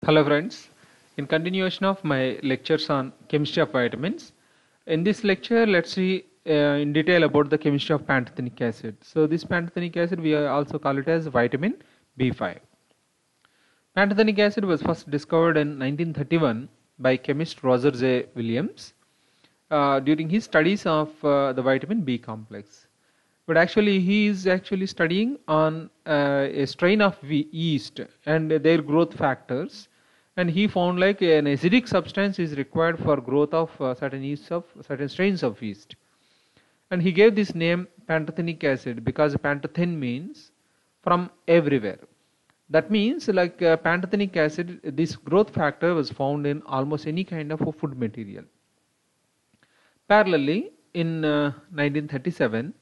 Hello friends, in continuation of my lectures on chemistry of vitamins, in this lecture let's see in detail about the chemistry of pantothenic acid. So this pantothenic acid we also call it as vitamin B5. Pantothenic acid was first discovered in 1931 by chemist Roger J. Williams during his studies of the vitamin B complex. But actually he is actually studying on a strain of yeast and their growth factors, and he found like an acidic substance is required for growth of certain strains of yeast, and he gave this name pantothenic acid because pantothen means from everywhere. That means like pantothenic acid, this growth factor was found in almost any kind of a food material. Parallelly, in 1937,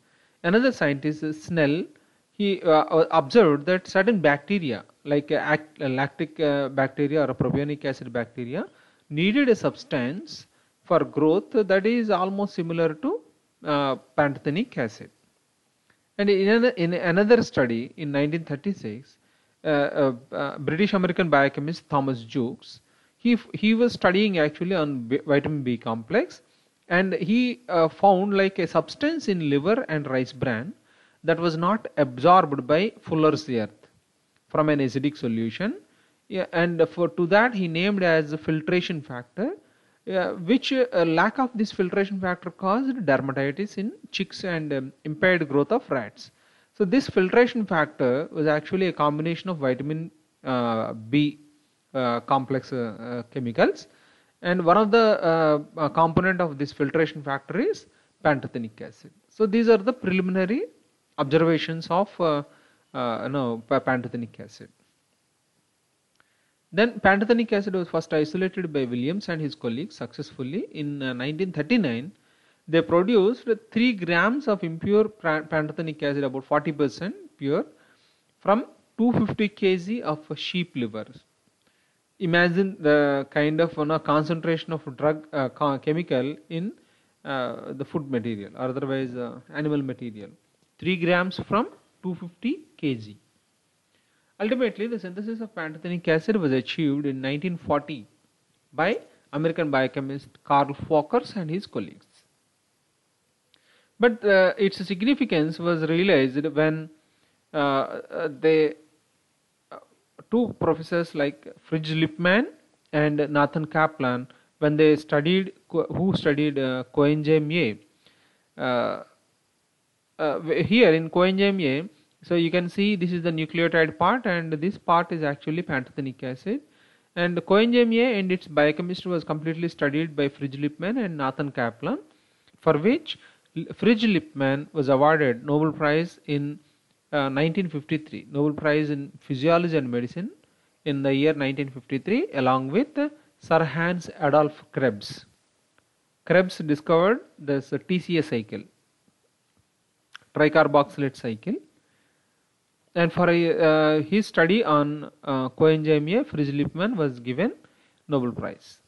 another scientist, Snell, he observed that certain bacteria like lactic bacteria or a propionic acid bacteria needed a substance for growth that is almost similar to pantothenic acid. And in another study in 1936, British American biochemist Thomas Jukes, he was studying actually on vitamin B complex, and he found like a substance in liver and rice bran that was not absorbed by Fuller's earth from an acidic solution, and to that he named as a filtration factor, which lack of this filtration factor caused dermatitis in chicks and impaired growth of rats. So this filtration factor was actually a combination of vitamin B complex chemicals, and one of the component of this filtration factor is pantothenic acid. So these are the preliminary observations of pantothenic acid. Then pantothenic acid was first isolated by Williams and his colleagues successfully. In 1939, they produced 3 grams of impure pantothenic acid, about 40% pure, from 250 kg of sheep liver. Imagine the kind of concentration of drug chemical in the food material or otherwise animal material. 3 grams from 250 kg. Ultimately, the synthesis of pantothenic acid was achieved in 1940 by American biochemist Carl Fockers and his colleagues. But its significance was realized when two professors like Fritz Lippmann and Nathan Kaplan, when they studied coenzyme A. Here in coenzyme A, so you can see this is the nucleotide part, and this part is actually pantothenic acid. And coenzyme A and its biochemistry was completely studied by Fritz Lippmann and Nathan Kaplan, for which Fritz Lippmann was awarded Nobel Prize in 1953, Nobel Prize in Physiology and Medicine in the year 1953, along with Sir Hans Adolf Krebs. Krebs discovered this TCA cycle, tricarboxylate cycle, and for his study on coenzyme A, Fritz Lippmann was given Nobel Prize.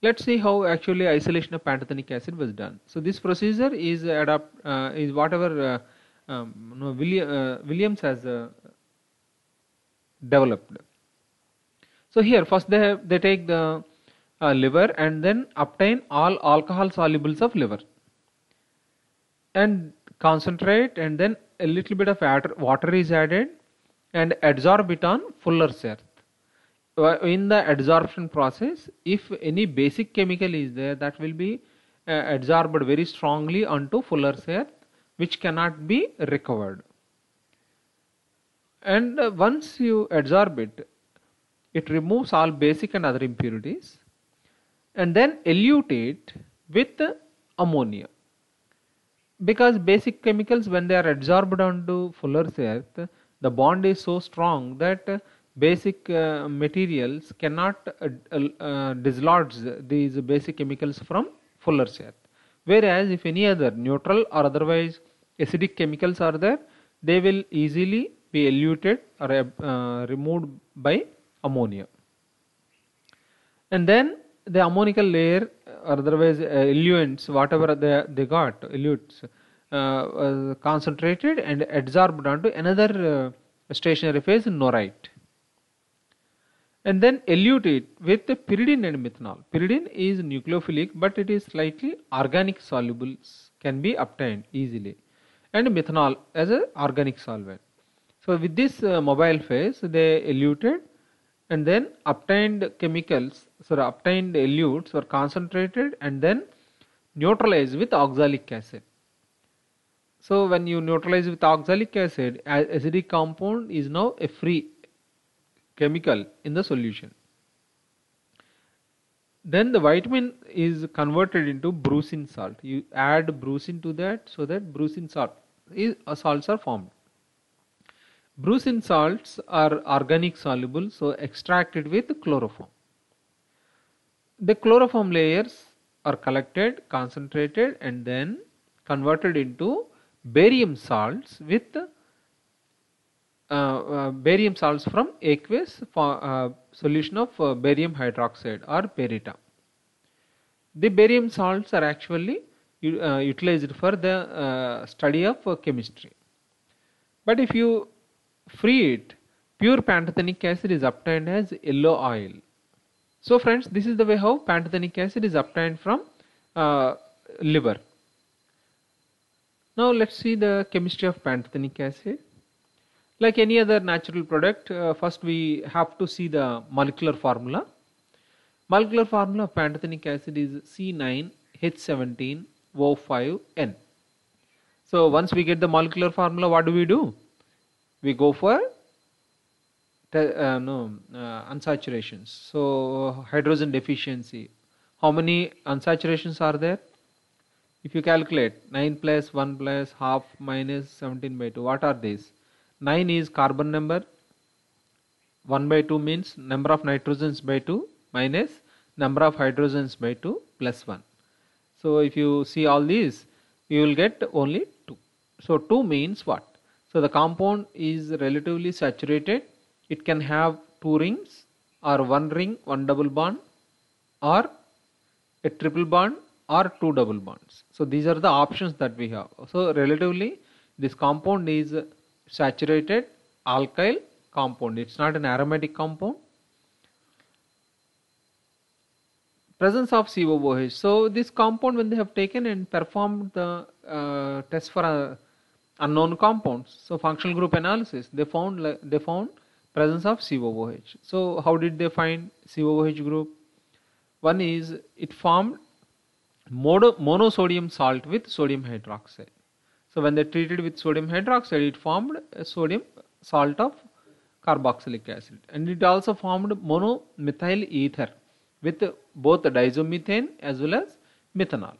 Let's see how actually isolation of pantothenic acid was done. So this procedure is whatever Williams has developed. So here first they take the liver and then obtain all alcohol solubles of liver and concentrate, and then a little bit of water is added and adsorb it on Fuller's earth. In the adsorption process, if any basic chemical is there, that will be adsorbed very strongly onto Fuller's earth, which cannot be recovered. And once you adsorb it, it removes all basic and other impurities, and then elute it with ammonia. Because basic chemicals, when they are adsorbed onto Fuller's earth, the bond is so strong that basic materials cannot dislodge these basic chemicals from Fuller's earth. Whereas if any other neutral or otherwise acidic chemicals are there, they will easily be eluted or removed by ammonia. And then the ammonical layer or otherwise eluents, whatever they got, elutes, concentrated and adsorbed onto another stationary phase norite, and then elute it with pyridine and methanol. Pyridine is nucleophilic, but it is slightly organic solubles, can be obtained easily, and methanol as an organic solvent. So with this mobile phase, they eluted, and then obtained chemicals, so the obtained elutes were concentrated and then neutralized with oxalic acid. So when you neutralize with oxalic acid, acidic compound is now a free chemical in the solution. Then the vitamin is converted into brucine salt. You add brucine to that, so that brucine salts are formed. Brucine salts are organic soluble, so extracted with chloroform. The chloroform layers are collected, concentrated, and then converted into barium salts with barium salts from aqueous solution of barium hydroxide or baryta. The barium salts are actually utilized for the study of chemistry. But if you free it, pure pantothenic acid is obtained as yellow oil. So friends, this is the way how pantothenic acid is obtained from liver. Now let's see the chemistry of pantothenic acid. Like any other natural product, first we have to see the molecular formula. Molecular formula of pantothenic acid is C9H17O5N. So once we get the molecular formula, what do? We go for unsaturations. So hydrogen deficiency. How many unsaturations are there? If you calculate 9 plus 1 plus half minus 17 by 2, what are these? 9 is carbon number, 1 by 2 means number of nitrogens by 2 minus number of hydrogens by 2 plus 1. So if you see all these, you will get only 2. So 2 means what? So the compound is relatively saturated. It can have 2 rings or 1 ring, 1 double bond, or a triple bond or 2 double bonds. So these are the options that we have. So relatively this compound is saturated alkyl compound. It's not an aromatic compound. Presence of COOH. So this compound, when they have taken and performed the test for unknown compounds, so functional group analysis, they found presence of COOH. So how did they find COOH group? One is it formed monosodium salt with sodium hydroxide. So when they treated with sodium hydroxide, it formed a sodium salt of carboxylic acid, and it also formed monomethyl ether with both the diazomethane as well as methanol.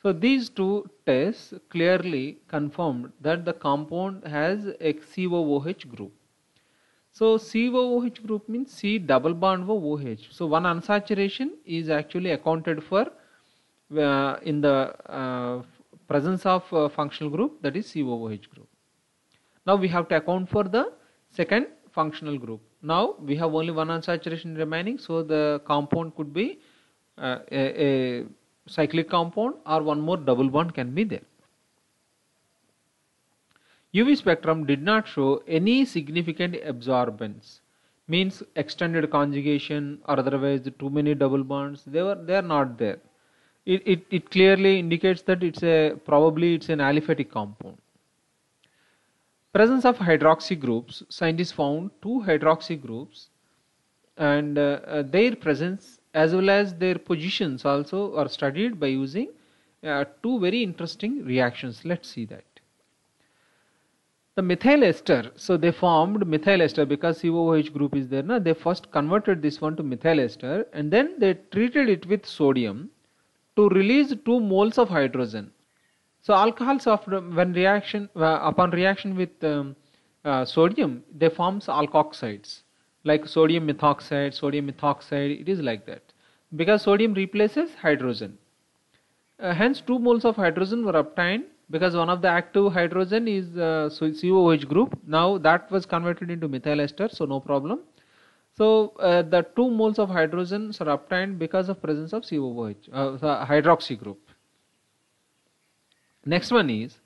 So these two tests clearly confirmed that the compound has a COOH group. So COOH group means C double bond OH. So one unsaturation is actually accounted for in the presence of functional group, that is COOH group. Now we have to account for the second functional group. Now we have only one unsaturation remaining, so the compound could be a cyclic compound, or one more double bond can be there. UV spectrum did not show any significant absorbance, means extended conjugation or otherwise too many double bonds, they are not there. It clearly indicates that probably it's an aliphatic compound. Presence of hydroxy groups. Scientists found 2 hydroxy groups, and their presence as well as their positions also are studied by using 2 very interesting reactions. Let's see that. The methyl ester, so they formed methyl ester because COOH group is there. They first converted this one to methyl ester, and then they treated it with sodium to release 2 moles of hydrogen. So alcohols upon reaction with sodium, they forms alkoxides like sodium methoxide. It is like that because sodium replaces hydrogen. Hence 2 moles of hydrogen were obtained because one of the active hydrogen is COOH group. Now that was converted into methyl ester, so no problem. So the 2 moles of hydrogens are obtained because of presence of COOH, hydroxy group. Next one is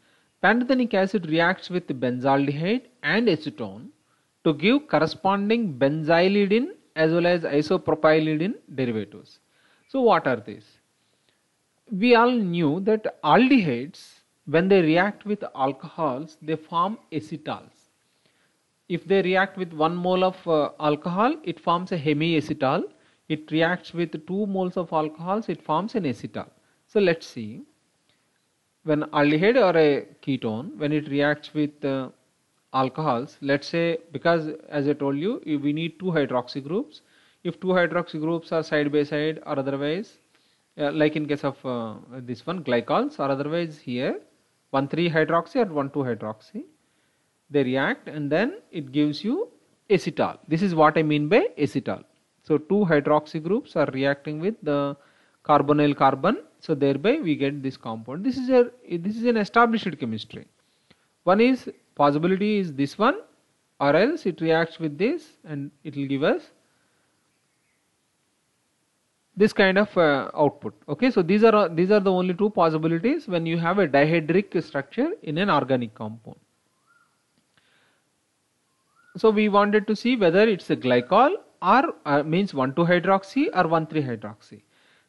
pantothenic acid reacts with benzaldehyde and acetone to give corresponding benzylidene as well as isopropylidene derivatives. So what are these? We all knew that aldehydes, when they react with alcohols, they form acetals. If they react with 1 mole of alcohol, it forms a hemiacetal. It reacts with 2 moles of alcohols, it forms an acetal. So let's see. When aldehyde or a ketone, when it reacts with alcohols, let's say, because as I told you, we need 2 hydroxy groups. If 2 hydroxy groups are side by side or otherwise, like in case of this one, glycols, or otherwise here 1,3 hydroxy or 1,2 hydroxy, they react and then it gives you acetal. This is what I mean by acetal. So 2 hydroxy groups are reacting with the carbonyl carbon, so thereby we get this compound. This is an established chemistry. One is possibility is this one, or else it reacts with this and it will give us this kind of output. Okay, so these are the only 2 possibilities when you have a dihedric structure in an organic compound. So we wanted to see whether it's a glycol or means 1,2 hydroxy or 1,3 hydroxy.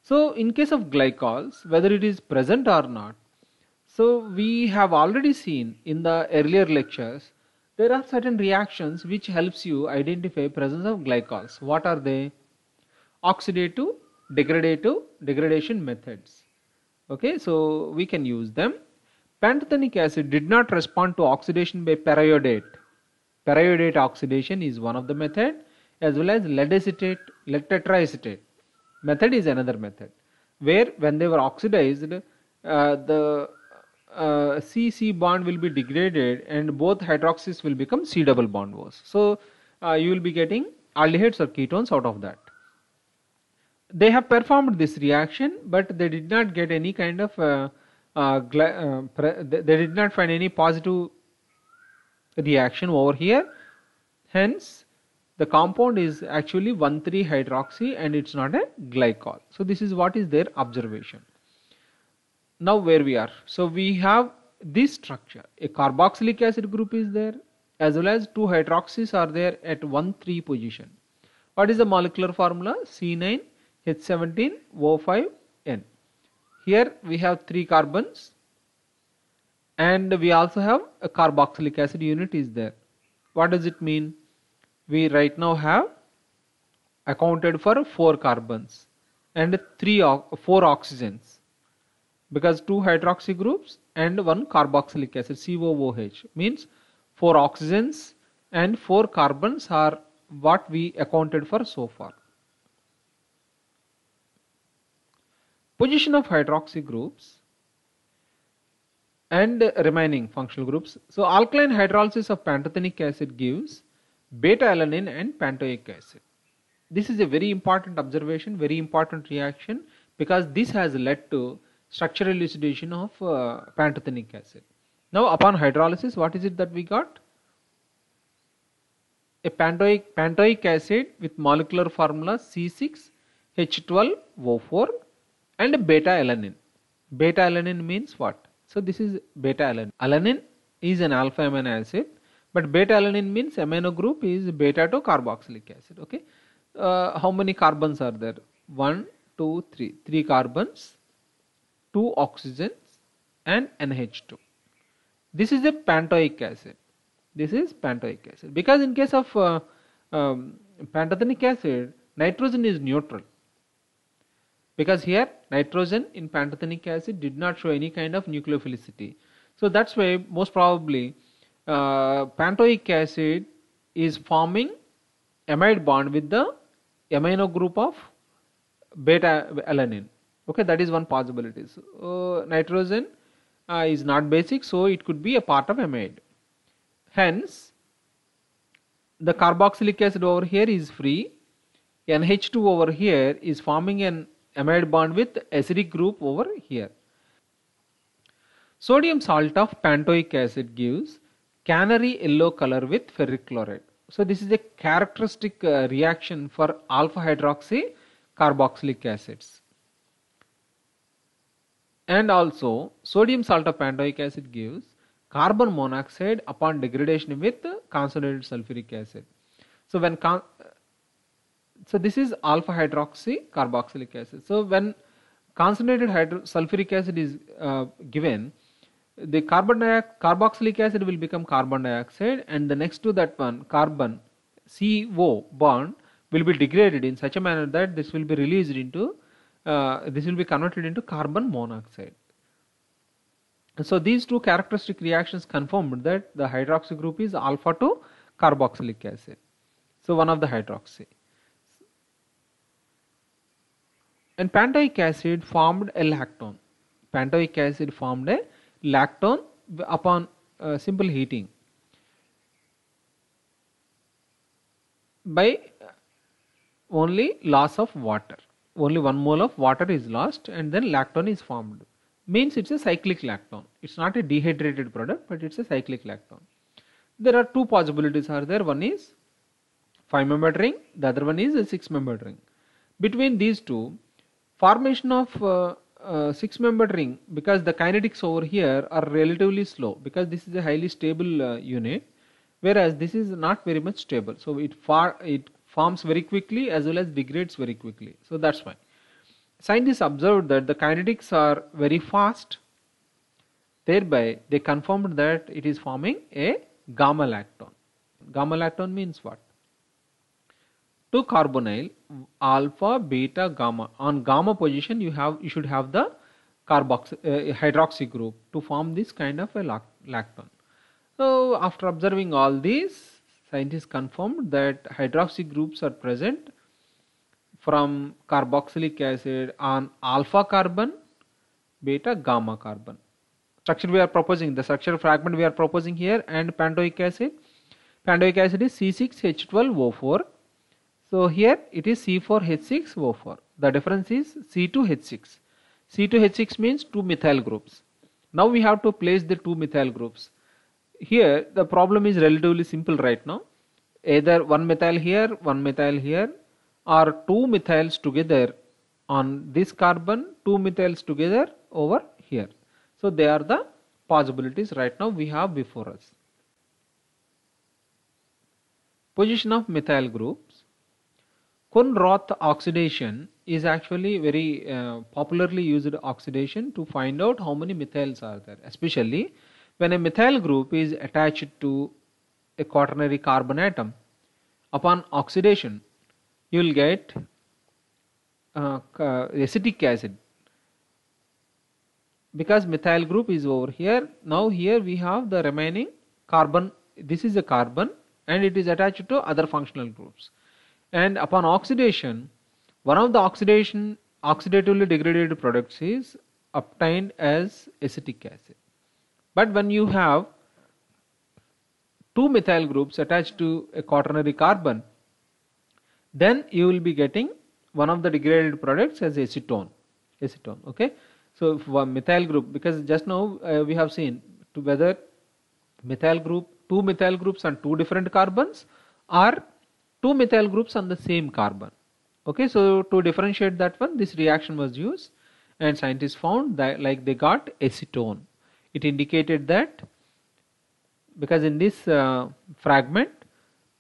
So in case of glycols, whether it is present or not, so we have already seen in the earlier lectures, there are certain reactions which helps you identify presence of glycols. What are they? Oxidative, degradative, degradation methods. Okay, so we can use them. Pantothenic acid did not respond to oxidation by periodate. Periodate oxidation is one of the method, as well as lead acetate, lead tetraacetate method is another method, where when they were oxidized, the C bond will be degraded and both hydroxys will become C double bond Os. So you will be getting aldehydes or ketones out of that. They have performed this reaction, but they did not get any kind of they did not find any positive reaction over here. Hence the compound is actually 1,3 hydroxy and it's not a glycol. So this is what is their observation. Now where we are, so we have this structure, a carboxylic acid group is there, as well as 2 hydroxys are there at 1,3 position. What is the molecular formula? C9H17O5N. Here we have 3 carbons and we also have a carboxylic acid unit is there. What does it mean? We right now have accounted for 4 carbons and 4 oxygens, because 2 hydroxy groups and 1 carboxylic acid, COOH, means 4 oxygens and 4 carbons are what we accounted for so far. Position of hydroxy groups and remaining functional groups. So alkaline hydrolysis of pantothenic acid gives beta alanine and pantoic acid. This is a very important observation, very important reaction, because this has led to structural elucidation of pantothenic acid. Now upon hydrolysis, what is it that we got? A pantoic acid with molecular formula C6H12O4 and beta alanine. Beta alanine means what? So this is beta alanine. Alanine is an alpha amino acid, but beta alanine means amino group is beta to carboxylic acid. Okay, how many carbons are there? 1, 2, 3. 3 carbons, 2 oxygens and NH2. This is a pantoic acid. This is pantoic acid, because in case of pantothenic acid, nitrogen is neutral, because here nitrogen in pantothenic acid did not show any kind of nucleophilicity. So that's why most probably pantoic acid is forming amide bond with the amino group of beta alanine. Okay, that is one possibility. So nitrogen is not basic, so it could be a part of amide. Hence the carboxylic acid over here is free, NH2 over here is forming an amide bond with acidic group over here. Sodium salt of pantoic acid gives canary yellow color with ferric chloride. So this is a characteristic reaction for alpha hydroxy carboxylic acids. And also sodium salt of pantoic acid gives carbon monoxide upon degradation with concentrated sulfuric acid. So when so this is alpha hydroxy carboxylic acid. So when concentrated sulfuric acid is given, the carboxylic acid will become carbon dioxide, and the next to that one carbon CO bond will be degraded in such a manner that this will be released into this will be converted into carbon monoxide. And so these two characteristic reactions confirmed that the hydroxy group is alpha to carboxylic acid. So one of the hydroxy. And pantoic acid formed a lactone. Pantoic acid formed a lactone upon simple heating by only loss of water. Only 1 mole of water is lost and then lactone is formed. Means it's a cyclic lactone. It's not a dehydrated product, but it's a cyclic lactone. There are two possibilities are there. One is 5-membered ring, the other one is a 6-membered ring. Between these two, formation of 6-membered ring, because the kinetics over here are relatively slow, because this is a highly stable unit, whereas this is not very much stable. So it forms very quickly as well as degrades very quickly. So that's why scientists observed that the kinetics are very fast. Thereby they confirmed that it is forming a gamma lactone. Gamma lactone means what? 2 carbonyl alpha beta gamma. On gamma position you should have the hydroxy group to form this kind of a lactone. So after observing all these, scientists confirmed that hydroxy groups are present from carboxylic acid on alpha carbon, beta, gamma carbon. Structure we are proposing, the structure fragment we are proposing here, and pantoic acid. Pantoic acid is C6H12O4. So here it is C4H6O4. The difference is C2H6. C2H6 means 2 methyl groups. Now we have to place the 2 methyl groups. Here the problem is relatively simple right now. Either 1 methyl here, 1 methyl here, or 2 methyls together on this carbon, 2 methyls together over here. So they are the possibilities right now we have before us. Position of methyl groups. Kuhn-Roth oxidation is actually very popularly used oxidation to find out how many methyls are there, especially when a methyl group is attached to a quaternary carbon atom. Upon oxidation you will get acetic acid, because methyl group is over here. Now here we have the remaining carbon. This is a carbon and it is attached to other functional groups, and upon oxidation one of the oxidatively degraded products is obtained as acetic acid. But when you have 2 methyl groups attached to a quaternary carbon, then you will be getting one of the degraded products as acetone. Okay, so if one methyl group, because just now we have seen to whether methyl group, 2 methyl groups on 2 different carbons, or 2 methyl groups on the same carbon. Okay, so to differentiate that one, this reaction was used, and scientists found that like they got acetone. It indicated that because in this fragment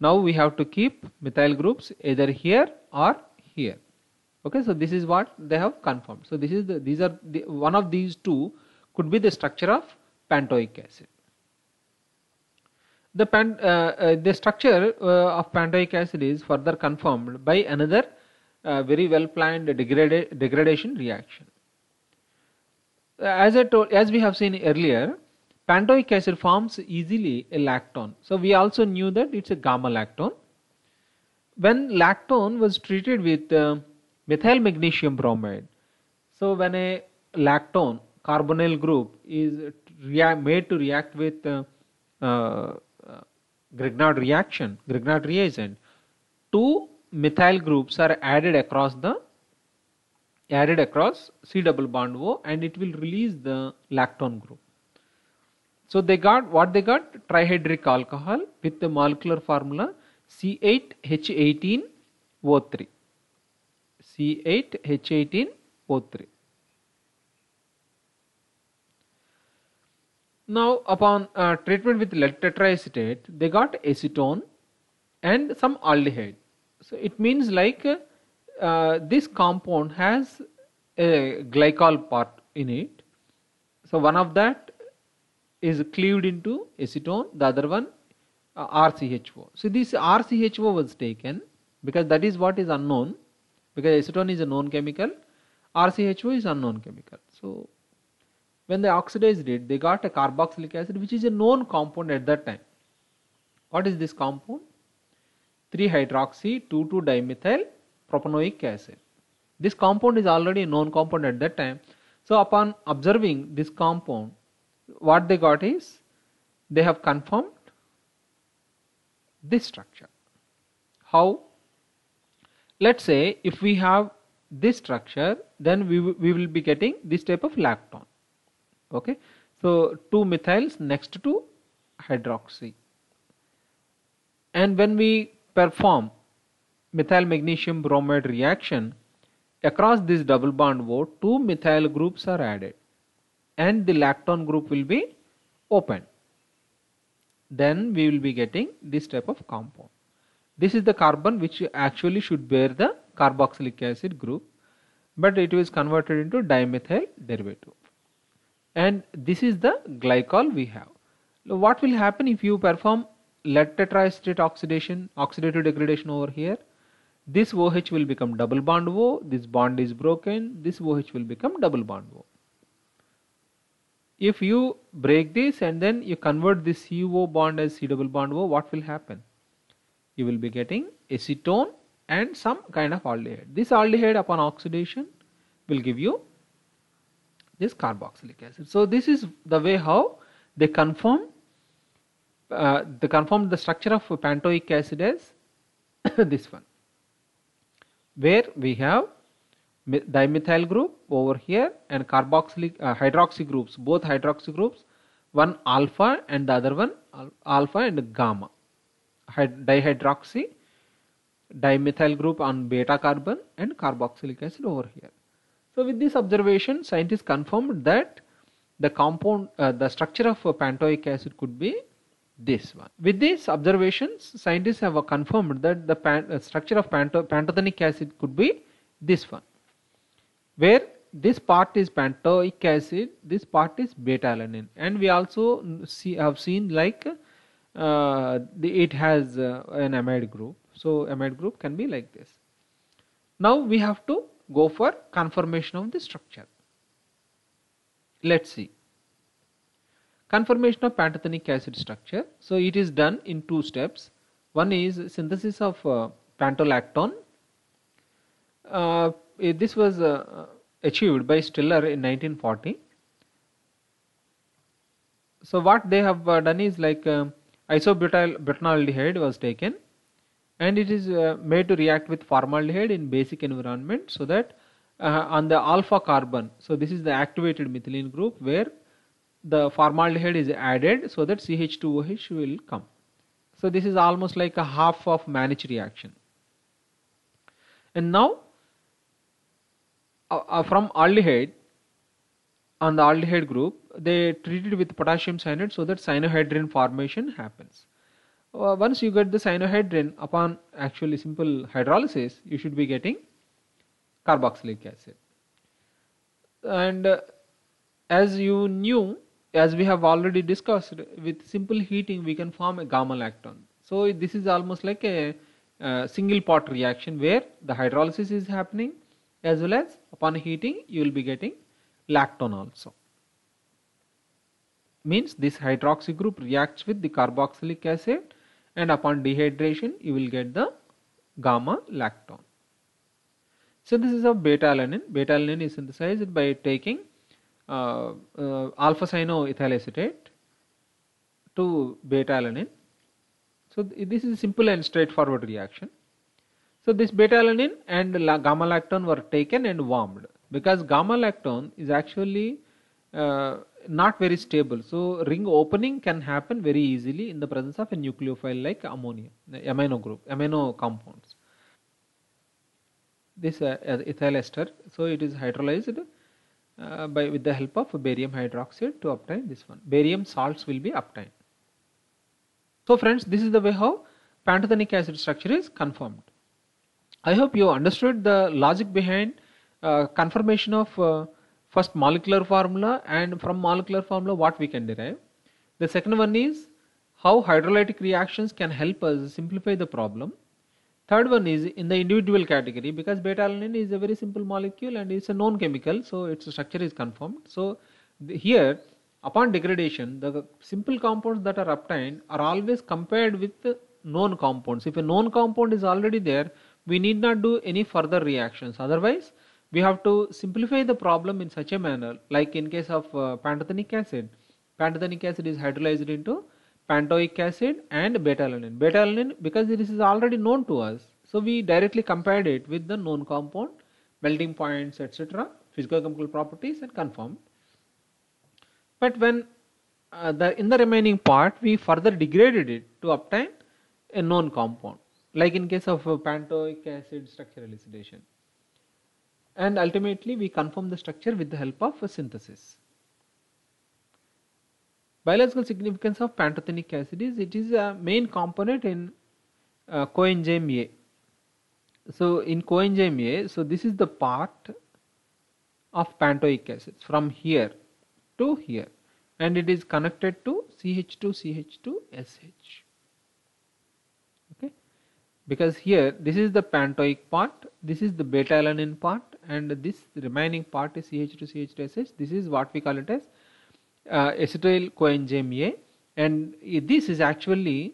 now we have to keep methyl groups either here or here. Okay, so this is what they have confirmed. So this is one of these two could be the structure of pantoic acid. The structure of pantoic acid is further confirmed by another very well planned degradation reaction. As we have seen earlier, pantoic acid forms easily a lactone. So we also knew that it's a gamma lactone. When lactone was treated with methyl magnesium bromide, so when a lactone carbonyl group is made to react with Grignard reagent, 2 methyl groups are added across C double bond O, and it will release the lactone group. So they got trihydric alcohol with the molecular formula C8H18O3. C8H18O3. Now upon treatment with lead tetraacetate, they got acetone and some aldehyde. So it means like this compound has a glycol part in it. So one of that is cleaved into acetone, the other one RCHO. So this RCHO was taken because that is what is unknown, because acetone is a known chemical, RCHO is unknown chemical. So when they oxidized it, they got a carboxylic acid which is a known compound at that time. What is this compound? 3-hydroxy 2,2-dimethyl propanoic acid. This compound is already a known compound at that time. So upon observing this compound, what they got is they have confirmed this structure. How? Let's say if we have this structure, then we will be getting this type of lactone. Okay, so 2 methyls next to hydroxy, and when we perform methyl magnesium bromide reaction, across this double bond O 2 methyl groups are added and the lactone group will be opened. Then we will be getting this type of compound. This is the carbon which actually should bear the carboxylic acid group, but it was converted into dimethyl derivative. And this is the glycol we have. Now what will happen if you perform lead tetraacetate oxidation, oxidative degradation over here? This OH will become double bond O, this bond is broken, this OH will become double bond O. If you break this and then you convert this CO bond as C double bond O, what will happen? You will be getting acetone and some kind of aldehyde. This aldehyde upon oxidation will give you this carboxylic acid. So this is the way how they confirm the structure of pantoic acid as this one, where we have dimethyl group over here and carboxylic hydroxy groups, both hydroxy groups, one alpha and the other one alpha and gamma, dihydroxy, dimethyl group on beta carbon and carboxylic acid over here. So with this observation, scientists confirmed that the compound, the structure of pantoic acid could be this one. With these observations, scientists have confirmed that the structure of pantothenic acid could be this one, where this part is pantoic acid, this part is beta alanine, and we also have seen like it has an amide group. So amide group can be like this. Now we have to go for confirmation of the structure. Let's see. Confirmation of pantothenic acid structure. So it is done in 2 steps. One is synthesis of pantolactone. This was achieved by Stiller in 1940. So what they have done is like isobutanaldehyde was taken and it is made to react with formaldehyde in basic environment, so that on the alpha carbon, so this is the activated methylene group where the formaldehyde is added so that CH2OH will come. So this is almost like a half of Mannich reaction. And now from aldehyde, on the aldehyde group, they treat it with potassium cyanide so that cyanohydrin formation happens. Once you get the cyanohydrin, upon actually simple hydrolysis, you should be getting carboxylic acid. And as you knew, as we have already discussed, with simple heating we can form a gamma lactone. So this is almost like a single pot reaction where the hydrolysis is happening, as well as upon heating you will be getting lactone also. Means this hydroxy group reacts with the carboxylic acid and upon dehydration you will get the gamma lactone. Synthesis of beta alanine. Beta alanine is synthesized by taking alpha cyanoethyl acetate to beta alanine. So this is a simple and straightforward reaction. So this beta alanine and gamma lactone were taken and warmed, because gamma lactone is actually not very stable. So ring opening can happen very easily in the presence of a nucleophile like ammonia, amino group, amino compounds. This ethyl ester, so it is hydrolyzed with the help of barium hydroxide to obtain this one. Barium salts will be obtained. So friends, this is the way how pantothenic acid structure is confirmed. I hope you understood the logic behind confirmation of first molecular formula, and from molecular formula what we can derive. The second one is how hydrolytic reactions can help us simplify the problem. Third one is in the individual category, because beta-alanine is a very simple molecule and it's a known chemical, so its structure is confirmed. So here upon degradation, the simple compounds that are obtained are always compared with the known compounds. If a known compound is already there, we need not do any further reactions. Otherwise, we have to simplify the problem in such a manner, like in case of pantothenic acid. Pantothenic acid is hydrolyzed into pantoic acid and beta-alanine. Beta-alanine, because this is already known to us, so we directly compared it with the known compound, melting points, etc., physicochemical properties, and confirmed. But when in the remaining part, we further degraded it to obtain a known compound, like in case of pantoic acid structure elucidation. And ultimately, we confirm the structure with the help of synthesis. Biological significance of pantothenic acid is it is a main component in coenzyme A. So in coenzyme A, so this is the part of pantoic acids from here to here, and it is connected to CH2CH2SH. Okay, because here this is the pantoic part, this is the beta-alanine part, and this remaining part is CH2CH2SH. This is what we call it as acetyl coenzyme A, and this is actually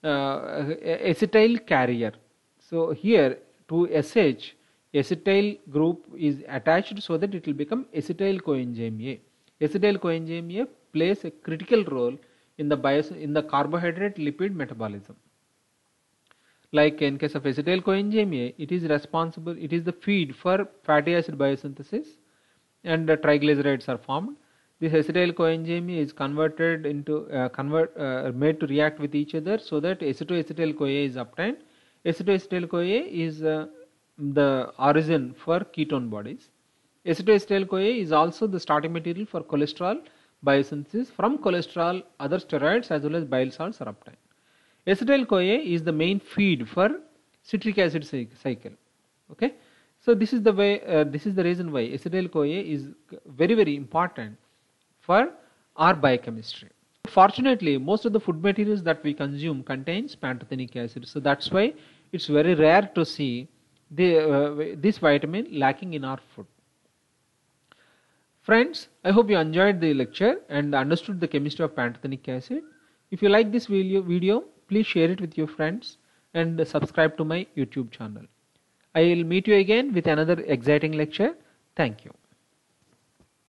acetyl carrier. So here to SH, acetyl group is attached so that it will become acetyl coenzyme A. Acetyl coenzyme A plays a critical role in the carbohydrate lipid metabolism. Like in case of acetyl coenzyme A, it is responsible, it is the feed for fatty acid biosynthesis, and triglycerides are formed. This acetyl coenzyme is converted into made to react with each other, so that acetoacetyl CoA is obtained. Acetoacetyl CoA is the origin for ketone bodies. Acetoacetyl CoA is also the starting material for cholesterol biosynthesis. From cholesterol, other steroids as well as bile salts are obtained. Acetyl CoA is the main feed for citric acid cycle. Okay, so this is the way. This is the reason why acetyl CoA is very important for our biochemistry. Fortunately, most of the food materials that we consume contains pantothenic acid, so that's why it's very rare to see this vitamin lacking in our food. Friends, I hope you enjoyed the lecture and understood the chemistry of pantothenic acid. If you like this video, please share it with your friends and subscribe to my YouTube channel. I will meet you again with another exciting lecture. Thank you.